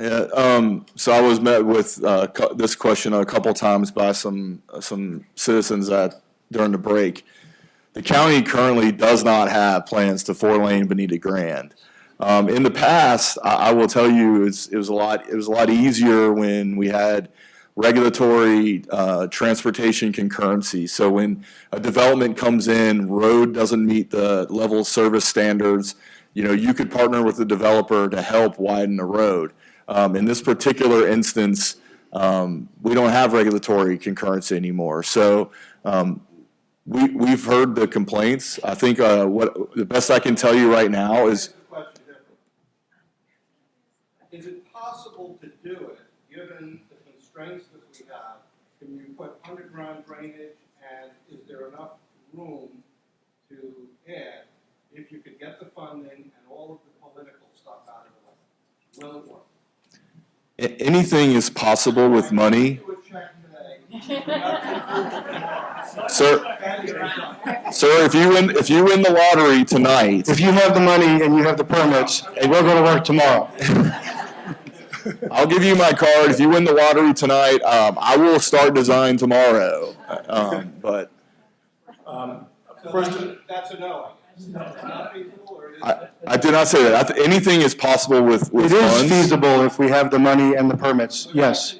Yeah, so I was met with this question a couple times by some citizens during the break. The county currently does not have plans to 4-lane Benita Grand. In the past, I will tell you, it was a lot easier when we had regulatory transportation concurrency. So when a development comes in, road doesn't meet the level of service standards, you could partner with the developer to help widen the road. In this particular instance, we don't have regulatory concurrency anymore. So we've heard the complaints. I think what the best I can tell you right now is. Is it possible to do it, given the constraints that we have? Can you put underground drainage, and is there enough room to add if you could get the funding and all of the political stuff out of the way? Will it work? Anything is possible with money. Sir, if you win the lottery tonight, if you have the money and you have the permits, and we're going to work tomorrow. I'll give you my card. If you win the lottery tonight, I will start design tomorrow. But first, that's a no. It's not feasible, or it is? I did not say that. Anything is possible with funds. It is feasible if we have the money and the permits. Yes.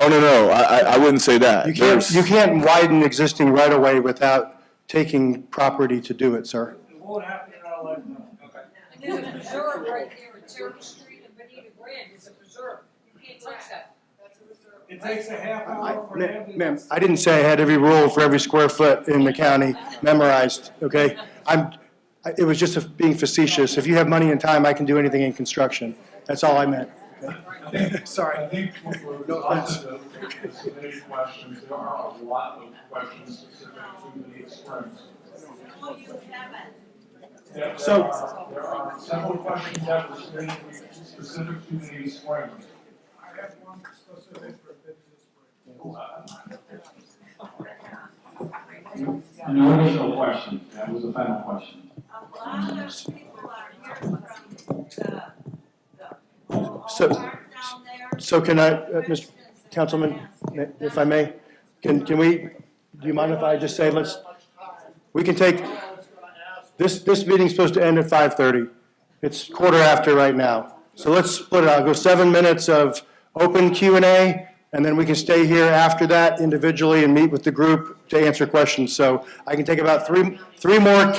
Oh no, I wouldn't say that. You can't widen existing right of way without taking property to do it, sir. It won't happen in our lifetime. Okay. There's a preserve right there at Cherry Street and Benita Grand. It's a preserve. You can't touch that. That's a reserve. It takes a half hour for an ambulance. Ma'am, I didn't say I had every rule for every square foot in the county memorized, okay? It was just being facetious. If you have money and time, I can do anything in construction. That's all I meant. Okay? Sorry. I think we're No offense. the submitted questions. There are a lot of questions specific to the Springs. Yeah, there are several questions that were submitted specific to the Springs. I have one specific for business. No additional questions. That was the final question. A lot of people are here from the So- park down there. So can I, Mr. Councilman, if I may, can we, do you mind if I just say, we can take, this meeting's supposed to end at 5:30. It's 1:15 right now. So let's split it. I'll go 7 minutes of open Q&A, and then we can stay here after that individually and meet with the group to answer questions. So I can take about three more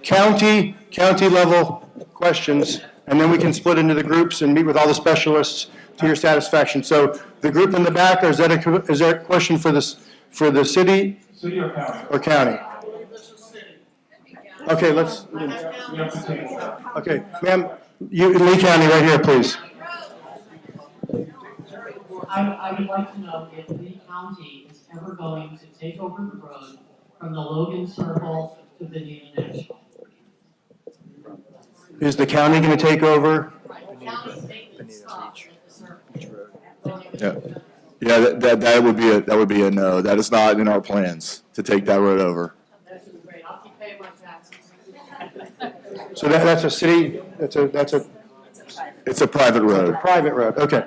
county level questions, and then we can split into the groups and meet with all the specialists to your satisfaction. So the group in the back, or is that a question for the city? City or county? Or county? Okay, let's. You have to take one. Okay, ma'am, you in Lee County right here, please. I would like to know if Lee County is ever going to take over the road from the Logan Circle to Benita National. Is the county going to take over? The county statement stops at the circle. Yeah, that would be a no. That is not in our plans to take that road over. This is great. I'll keep paying my taxes. So that's a city. It's a private road. Private road. Okay.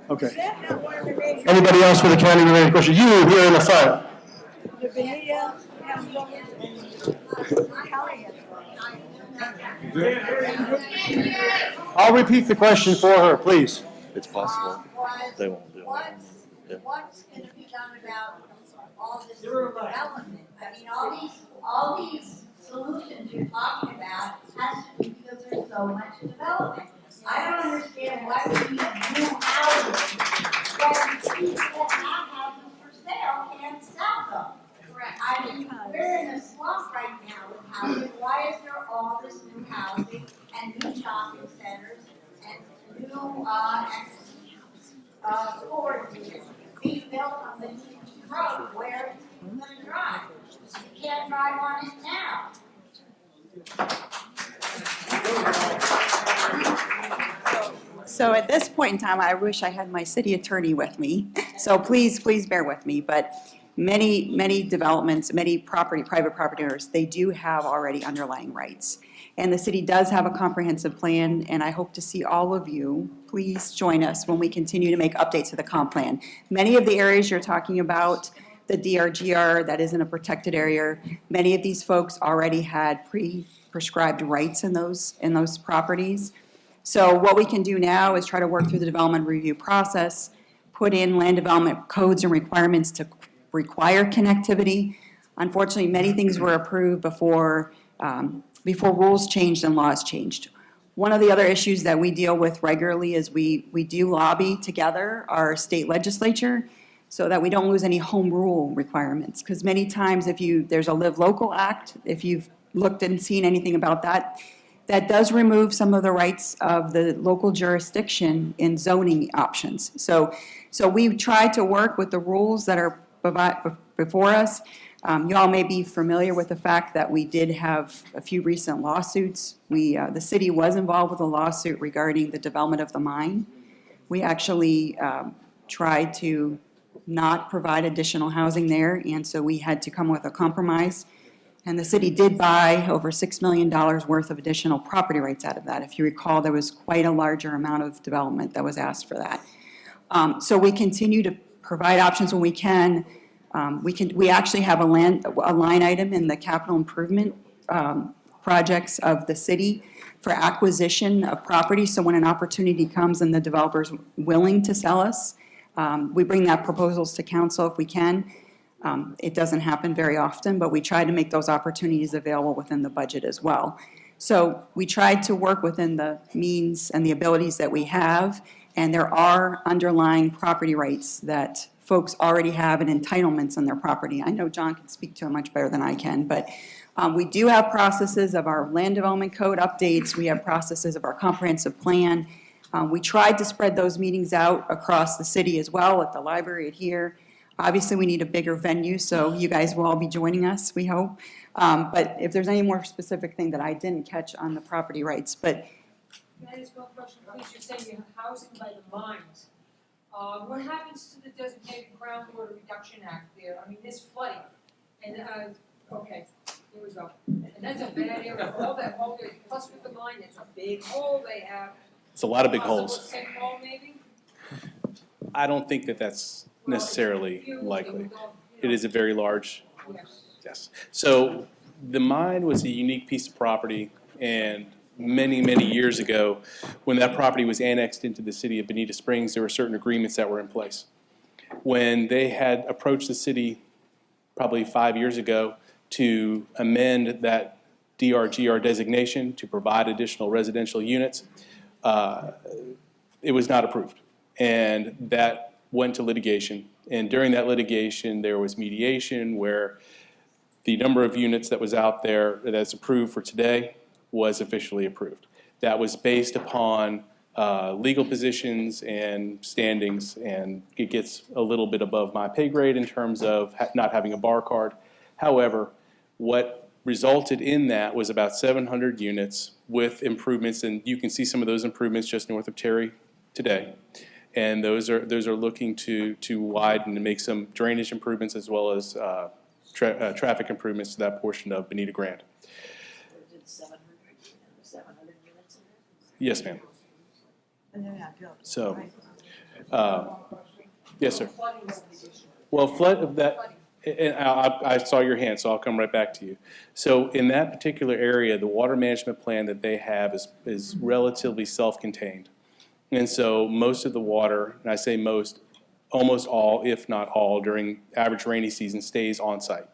Okay. Anybody else with a county related question? You here in the front. I'll repeat the question for her, please. It's possible. They won't do it. What's going to be done about all this development? I mean, all these solutions you're talking about has to be because there's so much development. I don't understand why we need new houses when people that have houses for sale can't sell them. Correct. I mean, we're in a slump right now with housing. Why is there all this new housing and new shopping centers and new stores being built on the road where people are going to drive? You can't drive on it now. So at this point in time, I wish I had my city attorney with me. So please bear with me. But many developments, many private property owners, they do have already underlying rights. And the city does have a comprehensive plan, and I hope to see all of you, please join us when we continue to make updates to the comp plan. Many of the areas you're talking about, the DRGR, that is in a protected area, many of these folks already had prescribed rights in those properties. So what we can do now is try to work through the development review process, put in land development codes and requirements to require connectivity. Unfortunately, many things were approved before rules changed and laws changed. One of the other issues that we deal with regularly is we do lobby together our state legislature so that we don't lose any home rule requirements. Because many times there's a Live Local Act, if you've looked and seen anything about that, that does remove some of the rights of the local jurisdiction in zoning options. So we try to work with the rules that are before us. You all may be familiar with the fact that we did have a few recent lawsuits. The city was involved with a lawsuit regarding the development of the mine. We actually tried to not provide additional housing there, and so we had to come with a compromise. And the city did buy over $6 million worth of additional property rights out of that. If you recall, there was quite a larger amount of development that was asked for that. So we continue to provide options when we can. We actually have a line item in the capital improvement projects of the city for acquisition of property. So when an opportunity comes and the developer's willing to sell us, we bring that proposals to council if we can. It doesn't happen very often, but we try to make those opportunities available within the budget as well. So we tried to work within the means and the abilities that we have, and there are underlying property rights that folks already have and entitlements on their property. I know John can speak to it much better than I can, but we do have processes of our land development code updates. We have processes of our comprehensive plan. We tried to spread those meetings out across the city as well, at the library, at here. Obviously, we need a bigger venue, so you guys will all be joining us, we hope. But if there's any more specific thing that I didn't catch on the property rights, but Can I ask one question, please? You're saying you have housing by the mines. What happens to the designated groundwater reduction act there? I mean, there's flooding. And, okay, here we go. And that's a bad area, all that hole there, plus with the mine, it's a big hole they have. It's a lot of big Possible holes. sinkhole maybe? I don't think that that's necessarily likely. It is a very large, yes. So the mine was a unique piece of property, and many, many years ago, when that property was annexed into the city of Bonita Springs, there were certain agreements that were in place. When they had approached the city probably 5 years ago to amend that DRGR designation to provide additional residential units, it was not approved. And that went to litigation. And during that litigation, there was mediation where the number of units that was out there that's approved for today was officially approved. That was based upon legal positions and standings, and it gets a little bit above my pay grade in terms of not having a bar card. However, what resulted in that was about 700 units with improvements, and you can see some of those improvements just north of Terry today. And those are looking to widen and make some drainage improvements as well as traffic improvements to that portion of Bonita Grand. Yes, ma'am. So, yes, sir. Well, flood of that, and I saw your hand, so I'll come right back to you. So in that particular area, the water management plan that they have is relatively self-contained. And so most of the water, and I say most, almost all, if not all, during average rainy season stays on site.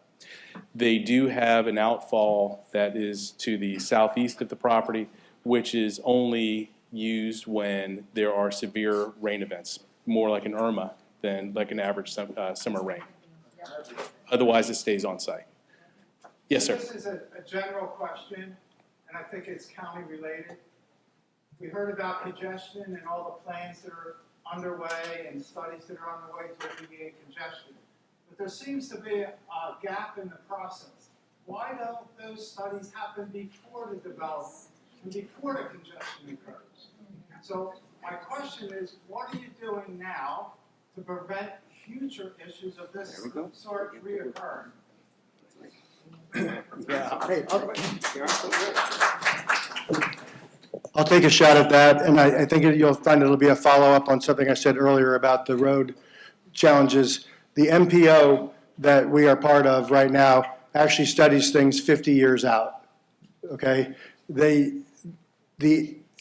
They do have an outfall that is to the southeast of the property, which is only used when there are severe rain events, more like an Irma than like an average summer rain. Otherwise, it stays on site. Yes, sir. This is a general question, and I think it's county related. We heard about congestion and all the plans that are underway and studies that are underway to alleviate congestion. But there seems to be a gap in the process. Why don't those studies happen before the development and before the congestion occurs? So my question is, what are you doing now to prevent future issues of this sort reoccurring. I'll take a shot at that, and I think you'll find it'll be a follow-up on something I said earlier about the road challenges. The MPO that we are part of right now actually studies things 50 years out, okay? The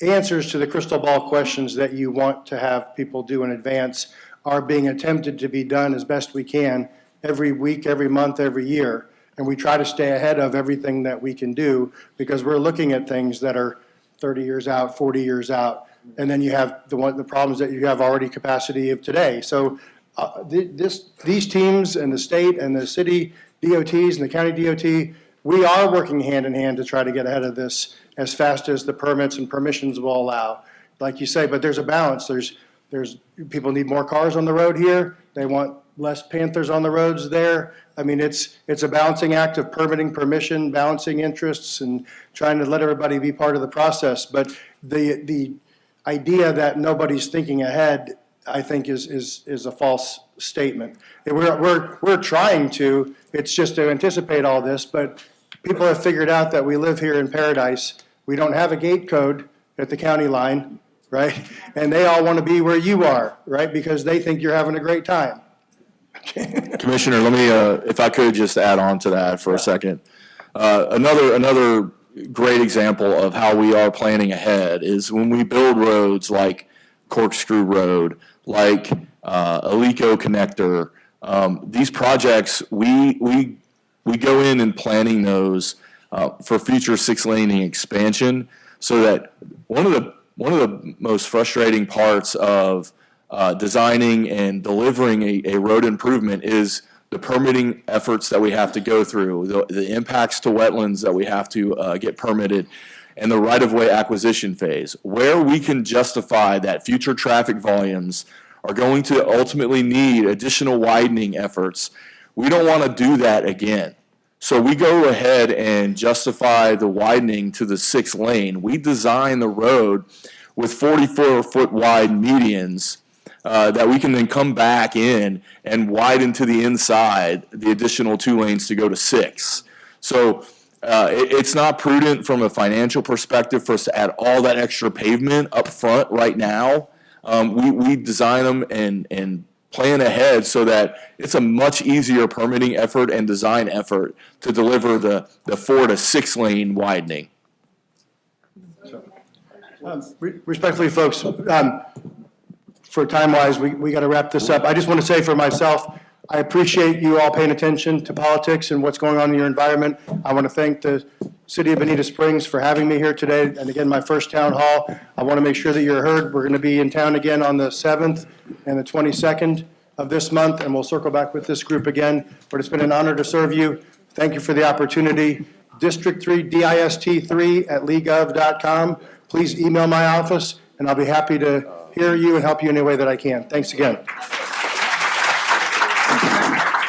answers to the crystal ball questions that you want to have people do in advance are being attempted to be done as best we can every week, every month, every year. And we try to stay ahead of everything that we can do because we're looking at things that are 30 years out, 40 years out. And then you have the problems that you have already capacity of today. So these teams and the state and the city DOTs and the county DOT, we are working hand in hand to try to get ahead of this as fast as the permits and permissions will allow. Like you say, but there's a balance. There's people need more cars on the road here. They want less Panthers on the roads there. I mean, it's a balancing act of permitting, permission, balancing interests, and trying to let everybody be part of the process. But the idea that nobody's thinking ahead, I think, is a false statement. And we're trying to. It's just to anticipate all this. But people have figured out that we live here in paradise. We don't have a gate code at the county line, right? And they all want to be where you are, right? Because they think you're having a great time. Commissioner, let me, if I could just add on to that for a second. Another great example of how we are planning ahead is when we build roads like Corkscrew Road, like Alico Connector. These projects, we go in and planning those for future 6-laning expansion, so that one of the most frustrating parts of designing and delivering a road improvement is the permitting efforts that we have to go through, the impacts to wetlands that we have to get permitted, and the right-of-way acquisition phase. Where we can justify that future traffic volumes are going to ultimately need additional widening efforts, we don't want to do that again. So we go ahead and justify the widening to the 6th lane. We design the road with 44-foot wide medians that we can then come back in and widen to the inside the additional 2 lanes to go to 6. So it's not prudent from a financial perspective for us to add all that extra pavement up front right now. We design them and plan ahead so that it's a much easier permitting effort and design effort to deliver the 4 to 6 lane widening. Respectfully, folks, for time-wise, we got to wrap this up. I just want to say for myself, I appreciate you all paying attention to politics and what's going on in your environment. I want to thank the City of Bonita Springs for having me here today. And again, my first town hall. I want to make sure that you're heard. We're going to be in town again on the 7th and the 22nd of this month, and we'll circle back with this group again. But it's been an honor to serve you. Thank you for the opportunity. District 3, DIST3@legov.com. Please email my office, and I'll be happy to hear you and help you in any way that I can. Thanks again.